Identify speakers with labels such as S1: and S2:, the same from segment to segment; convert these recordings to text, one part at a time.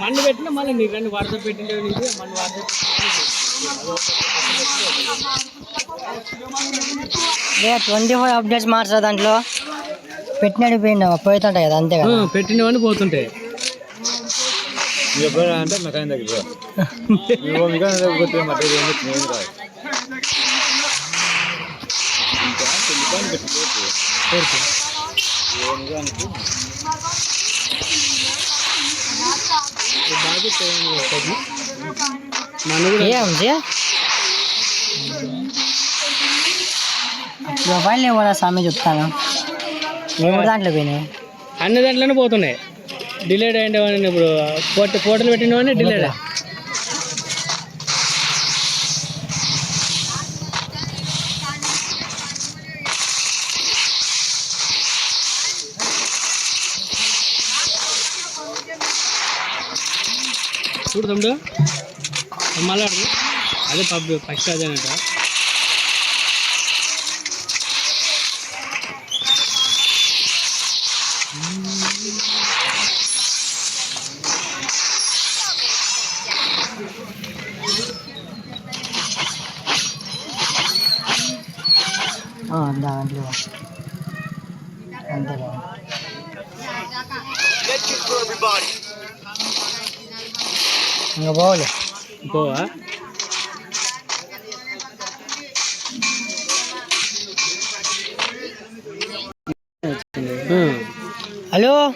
S1: మన్ను పెట్టినా మళ్ళీ నీకు రెండు వాట్సాప్ పెట్టిండే నీకు మన్ను వాట్సాప్
S2: 24 అప్డేట్స్ మార్చా దాంట్లో పెట్టినట్టు పోతుంటాయి కదా అంతే కదా
S1: పెట్టినవన్నీ పోతుంటాయి
S3: అంటే మెకానిక్ దగ్గర మెకానిక్ దగ్గర మటీరియల్ నేను రాదు ఇంకా సిలికాన్ పెట్టలేదు
S2: మొబైల్ కూడా సామె చెప్తాను దాంట్లో పోయినాయి
S1: అన్ని దాంట్లోనే పోతున్నాయి డిలేడ్ అయ్యేవాడిని ఇప్పుడు ఫోటోలు పెట్టినవన్నీ డిలేడ్ చూడు తమ్ముడు మళ్ళాడు అదే ఫస్ట్ అదేనట
S2: దాంట్లో అంతే ఇంకా పోవాలి
S1: పోవా
S2: హలో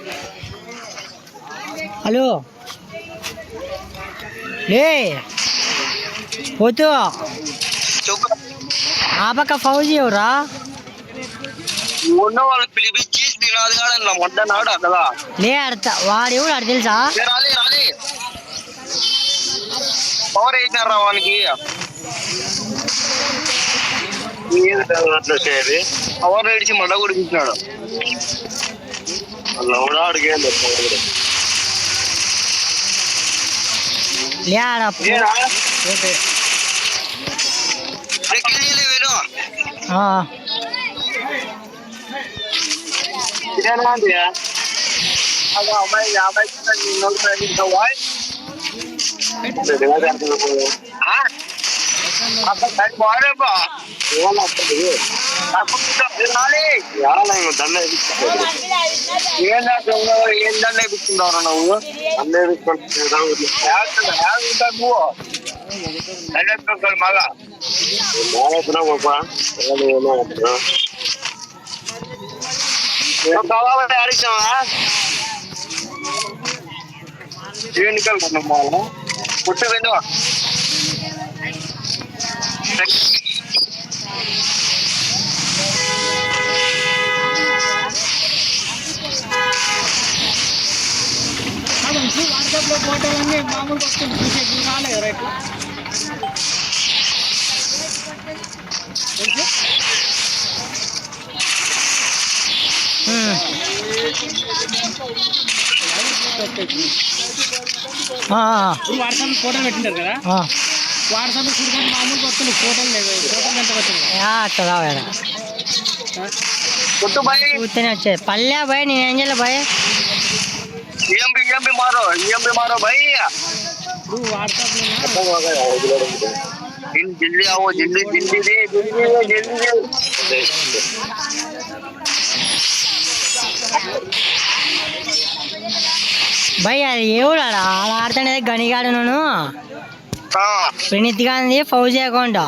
S2: హలో లే పోతూ ఆ పక్క ఫౌజీ ఎవరా
S4: ఉన్న వాళ్ళు పిలిపించి తినాలి కాడ మొట్టనాడు కదా
S2: లే అడతా వాడు ఎవడు అడు తెలుసా
S4: రాలి రాలి పవర్ వేసినారా వానికి పవర్ వేడిచి మళ్ళా కుడిపించినాడు కూడా అడిగేది
S2: లే ఆడ
S4: అమ్మాయి 50 ఏం దండ వేయించుకుంటావు నువ్వు అన్నీ మగా కావాలి ఆడిస్తావా ఎన్నికలు పుట్టు వెళ్ళు
S1: వాట్సాప్లో ఫోటోలన్నీ మామూలుగా వస్తుంది చూసే రాలే కదా ఇట్లా వాట్సాప్ ఫోటోలు పెట్టింటారు కదా వాట్సాప్ చూసుకుంటే మామూలుగా వస్తుంది ఫోటోలు లేదు ఫోటోలు ఎంత
S2: వస్తుంది వచ్చేది పల్లె భయ్ నేనేం చేయాలి భయ్
S4: मारो भाई
S1: व्हाट्सएप
S4: जल्दी आओ जल्दी जल्दी दे
S2: भाई అది ఎవరు ఆడ ఆడుతానేది గనిగాడు నన్ను ప్రణీత్ గాంధీ ఫౌజీ అకౌంట్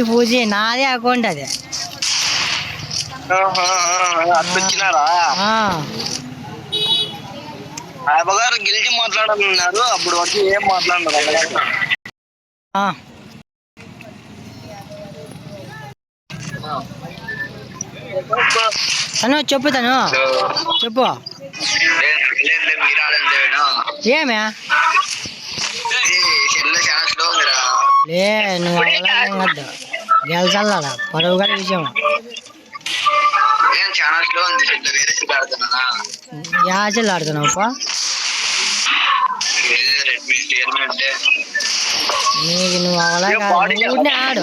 S2: పూజీ నాదే అకౌంట్ అది
S4: గారు గెలిచి మాట్లాడాలన్నారు అప్పుడు వచ్చి ఏం మాట్లాడారు
S2: తను చెప్పు చెప్పు ఏమే లే నువ్వు వద్దు గెలిచాలడా పరువు గారి విషయం యాచలు ఆడుతున్నావు నీకు నువ్వు అవలా ఆడు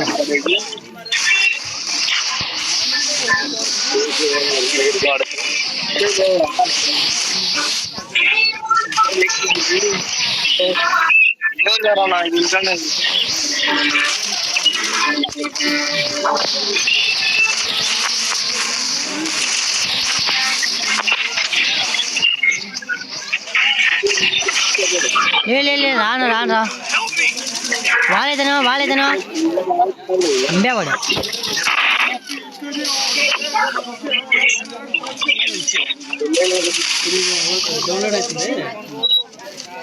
S4: ఇంట్లోనే
S2: లే రాను రా వాళ్ళేదను ఇంబేవాడు
S1: డౌన్లోడ్ అవుతుంది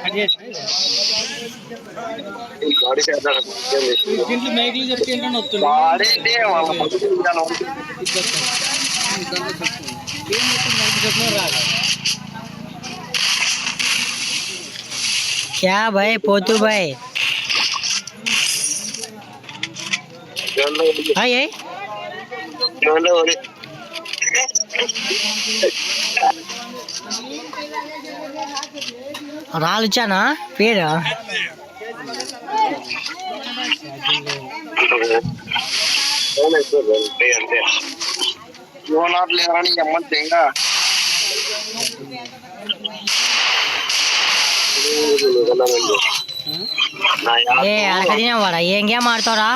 S1: కట్ చేసి దీంట్లో మైకులు చెప్తే ఏంటని వస్తుంది రాదు
S2: क्या भाई पोतू भाई हाय రాలుచానా పేరు
S4: లేదని ఎమ్మంటే ఇంకా
S2: అడగదినవాడా ఏం గేమ్ ఆడతారా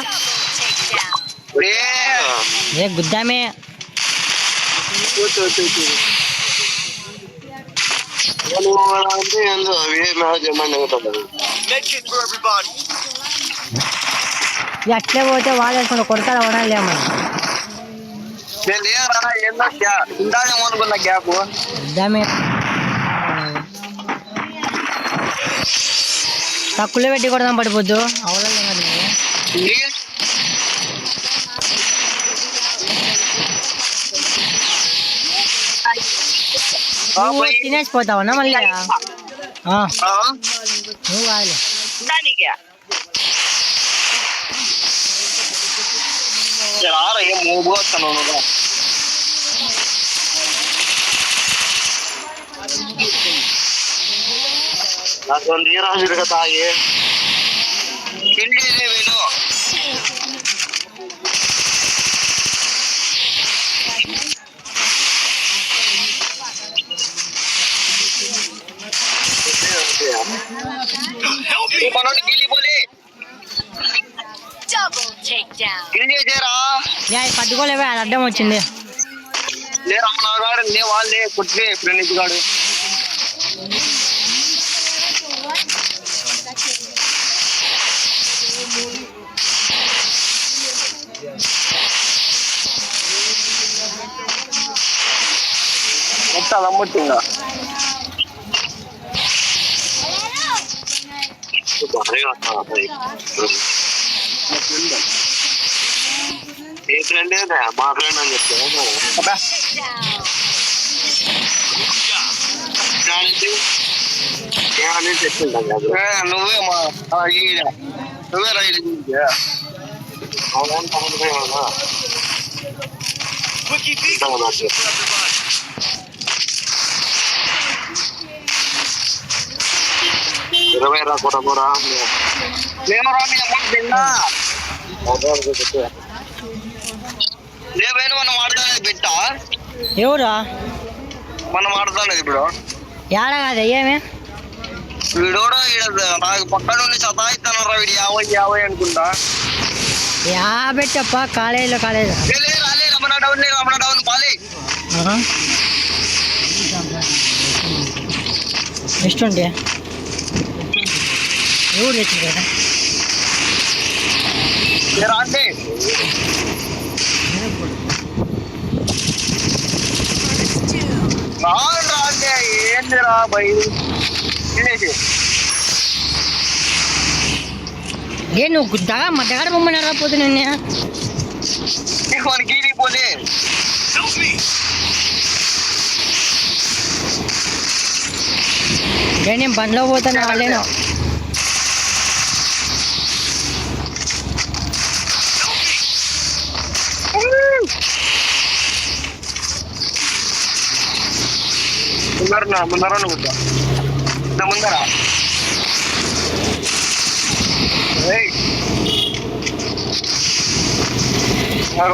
S2: ఏ గుద్దామే అట్లే పోతే వాళ్ళు వేసుకుంటా కొడతారా వడాలేమో
S4: అనుకున్న గ్యాప్
S2: గుద్దామే తక్కువలో పెట్టి కొడదాం పడిపోద్దు అవలేదు తినేసిపోతావన్నా మళ్ళీ నువ్వు కాదు
S4: నాకొంದು ನೀರಾಗಿರ್ಗ ತಾಯಿ ತಿಂಡಿದೇವೇನು మనోడు గిల్లి పోలే గిల్లి చేరా
S2: పట్టుకోలేవే అది అడ్డం వచ్చింది
S4: లేరా నాగాడు లే వాళ్ళే కొట్టే ప్రణీత్ గాడు మొత్తం అమ్ముతుందా ఏ ఫ్రెండ్ మా ఫ్రెండ్ అని చెప్తా నువ్వే మా నువ్వే రైలు ఇరవై రా కూడా లేవేను మనం ఆడతానేది బిట్ట
S2: ఎవరా
S4: మనం ఆడతానేది ఇప్పుడు
S2: ఏడా కాదు ఏమే
S4: వీడోడో నాకు పక్క నుండి సతాయిస్తాను రా వీడు 50 అనుకుంటా
S2: 50 చెప్ప కాలేజ్
S4: రాలే రమణ డౌన్ పాలి
S2: ఎస్టుంటే ఎవరు తెచ్చింది కదా
S4: రాండి రాండి ఏందిరా బయ్
S2: ఏ నువ్వు గుద్దగా మద్దగాడ బొమ్మని రాపోతే నిన్న
S4: మనకి పోతే
S2: నేను బండ్లో పోతాను వాళ్ళేను
S4: ముందర నువ్వు ముందరా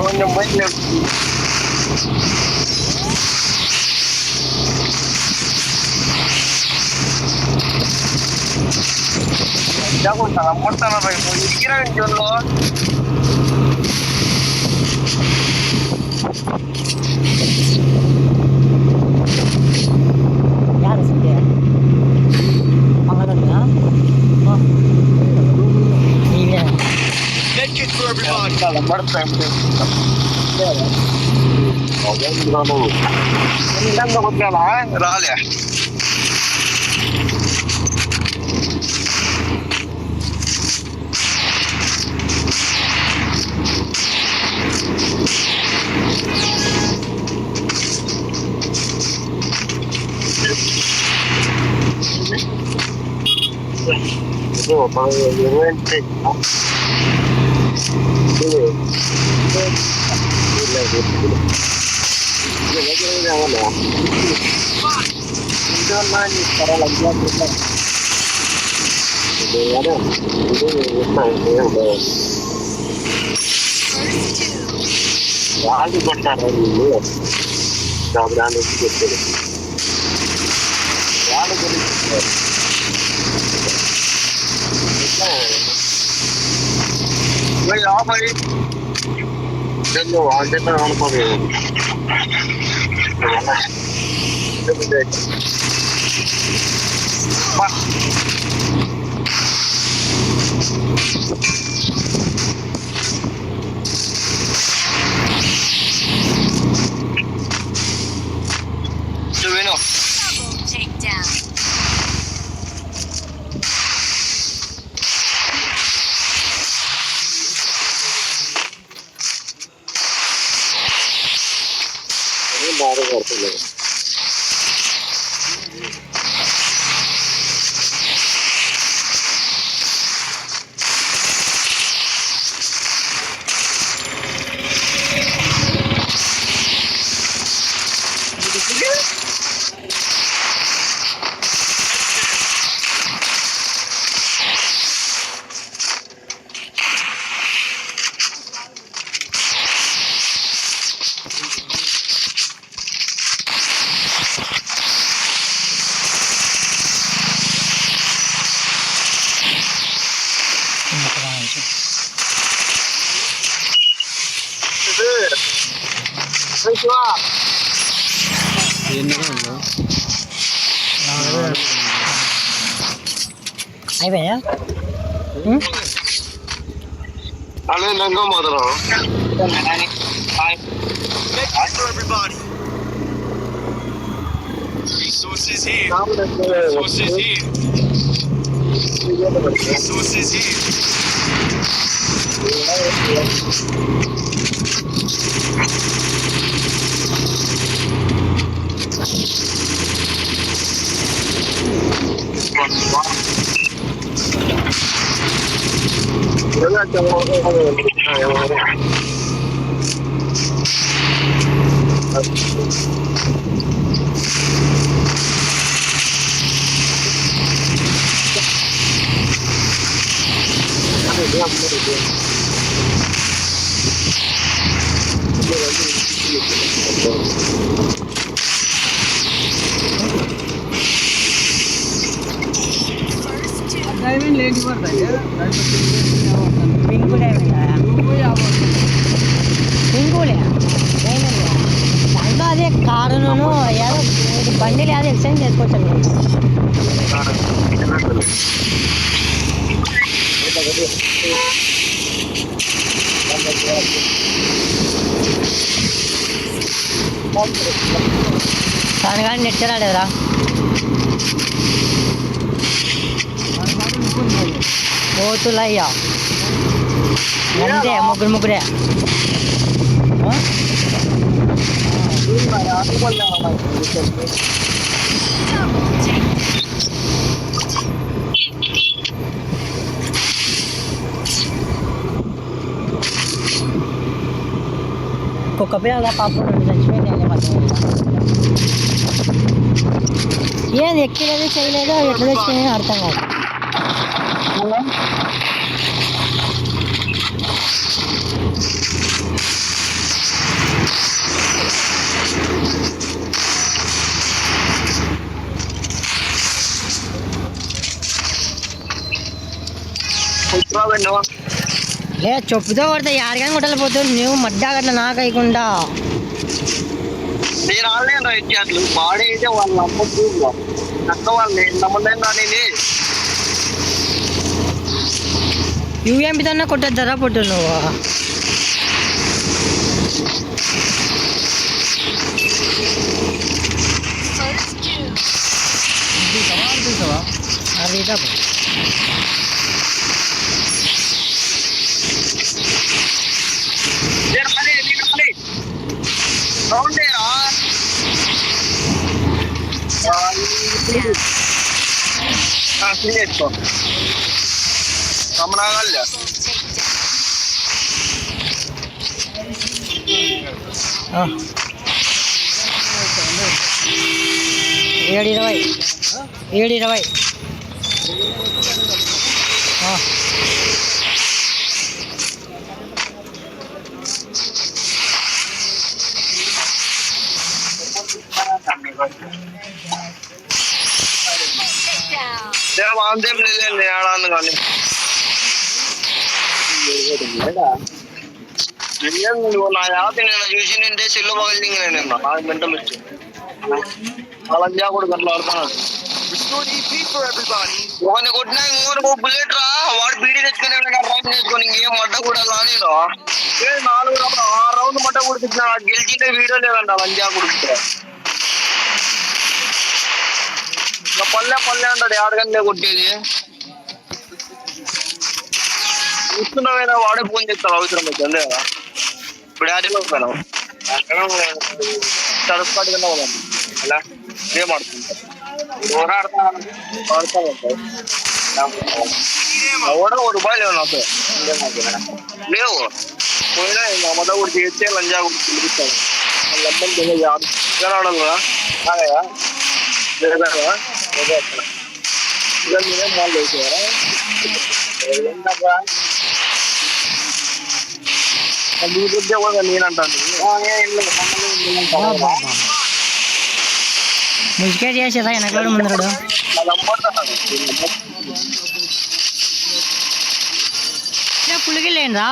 S4: కొంచెం బయట అమ్ముతాను ఇరికిరా జోన్లో
S2: ಯಾರು ಸಿದ್ದೆ ಮಂಗಳೂರಿನ ನೀವೇ
S4: రాలే వాళ్ళు కొట్టారు దాని చెప్పారు వాళ్ళు గురించి भाई चलो आगे में हम को बाहर करते लगे
S2: అయిపోయా
S4: అదే లంగా మాత్రం
S5: Resources here. Resources here. Resources here.
S2: పింకులే పింకులే దాంట్లో అదే కారును ఏదో బండి లేదు ఎక్స్చేంజ్ చేసుకోవచ్చు తను కానీ నెట్టరాడేరా పోతులయ్యా అంతే ముగ్గురే కుక్క పిల్లల పాపం చచ్చిపోయింది ఏది ఎక్కలేదు చేయలేదు ఎట్లా తెచ్చిపోయింది అర్థం కాదు లే చెప్పుతో కొడతా యాడికని కొట్టలేకపోతావు నువ్వు మడ్డా గట్ల నాకు అయ్యకుండా.
S4: నేను ఆడలేను రైట్ అట్లు బాడీ అయితే వాళ్ళ అమ్మ చూడు అక్క వాళ్ళు నమ్మలేను కానీ
S2: యూఎంపీతోనే కొట్టద్దారా పొట్టు నువ్వు. అది
S4: చేసుకో కమరాగాలి
S2: 7:20
S4: వాందేం లేదండి ఆడాను కానీ నా యాత నేను చూసి నింటే సెల్లు పగిలింది నేను నాకు మెంటల్ వచ్చి అలా కూడా గట్లా ఆడుతున్నాడు ఒకరిని కొట్టినా ఇంకొక బుల్లెట్ రా వాడు బీడీ తెచ్చుకునే రౌండ్ తెచ్చుకొని ఇంకేం మడ్డ కూడా నేను 4 రౌండ్ 6 రౌండ్ మడ్డ కుడిపించిన గెలిచింటే వీడియో లేదంట లంజా కుడిపితే పల్లె అంటాడు 7 గంటలే కొట్టేది చూస్తున్నామైనా వాడే ఫోన్ చేస్తాడు అవసరం అయితే లేదా ఇప్పుడు యాడిలో పోయినావు తడుపుపాటు కింద పోదాం అలా ఏం ఆడుతుంటారు కూడా ₹1 లేవు నాకు లేవు పోయినా మా మద కూడా చేస్తే లంజా కూడా పిలిపిస్తాను వాళ్ళ అబ్బాయి ఆడాలి కదా మీరేం వాళ్ళు వేసేవారా నేనంటాను
S2: ముసుకే చేసేదా వెనకడు ముందరడు పులిగిలేందా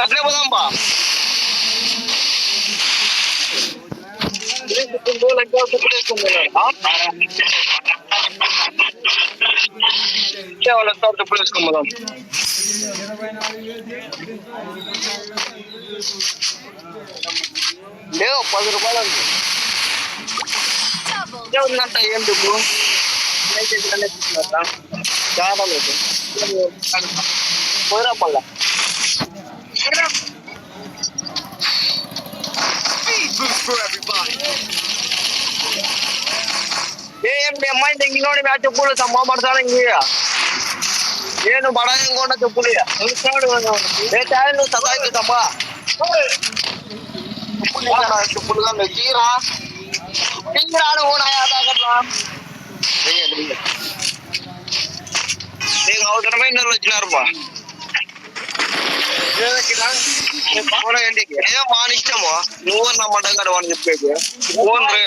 S4: అట్లే పోదాంపా చెప్పులు వేసుకొని పోదాం లేవు ₹10 ఉందంట ఏం డబ్బు చాలా లేదు పోయిరా పళ్ళ ఏం అమ్మాయి తెంగినోడి మ్యాచ్ చెప్పులు తమ్మ పడతాను ఇంక నేను బడా చెప్పులు నువ్వు సదాయి తప్ప చెప్పులుగా తీరా తీరాడు తాగట్లా నీకు అవసరమైన వచ్చినారు బా ఏం మానిష్టమో నువ్వు నా మడ్డగాడు అని చెప్పేది phone ray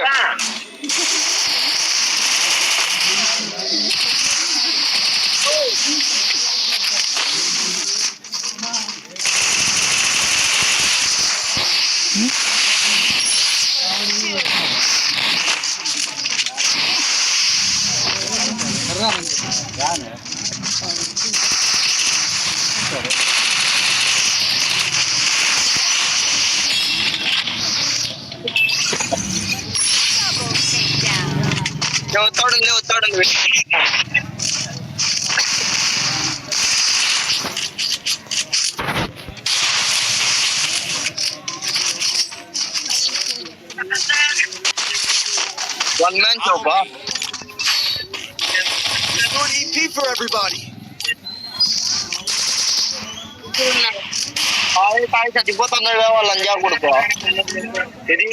S4: లేవుతాడు One man show,
S5: EP for everybody.
S4: తాయి చచ్చిపోతుంది వాళ్ళ లంజా కొడుకో ఇది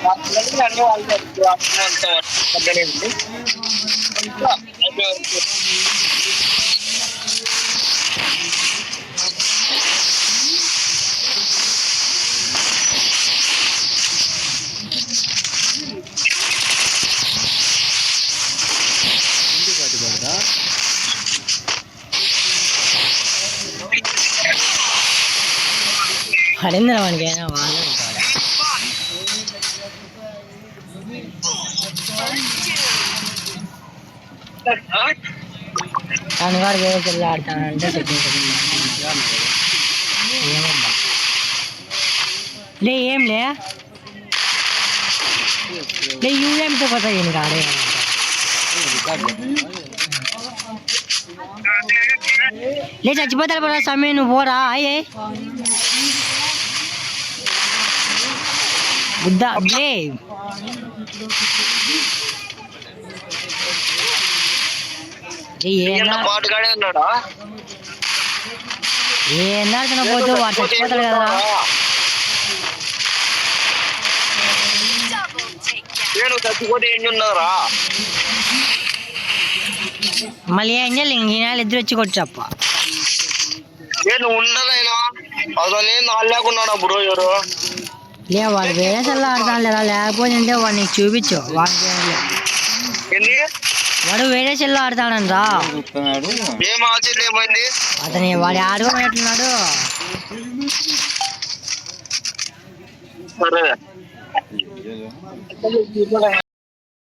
S4: అన్ని వాళ్ళు అంత పక్కనే ఉంది.
S2: పడింది మనకైనా వాళ్ళు తను కూడా వేరే పిల్లలు ఆడతానంటే లే ఏం లే యూఎంతో కొత్త దీనికి ఆడే లే చచ్చిపోతారు పడా సమయం నువ్వు పోరా అయ్యే బుద్ధ లే
S4: పాటుగాడే ఉన్నాడా
S2: ఏనాడుతున్నా పోతూ వాడు చచ్చిపోతాడు కదరా
S4: నేను చచ్చిపోతే ఏం ఉన్నారా
S2: మళ్ళీ ఏం చేయాలి ఇంక ఇద్దరు వచ్చి కొట్టప్ప
S4: నేను ఉండలేనా అసలు నేను నాలేకున్నాడు అప్పుడు ఎవరు
S2: లే వాడు వేరే సెల్ ఆడతాను లేదా లేకపోతే వాడు నీకు చూపించు
S4: ఏంది
S2: వాడు వేరే సెల్ ఆడతాడనరా
S4: ఏం ఆశ్చర్యం ఏమైంది
S2: అతని వాడు ఆడుకున్నట్టున్నాడు
S4: సరే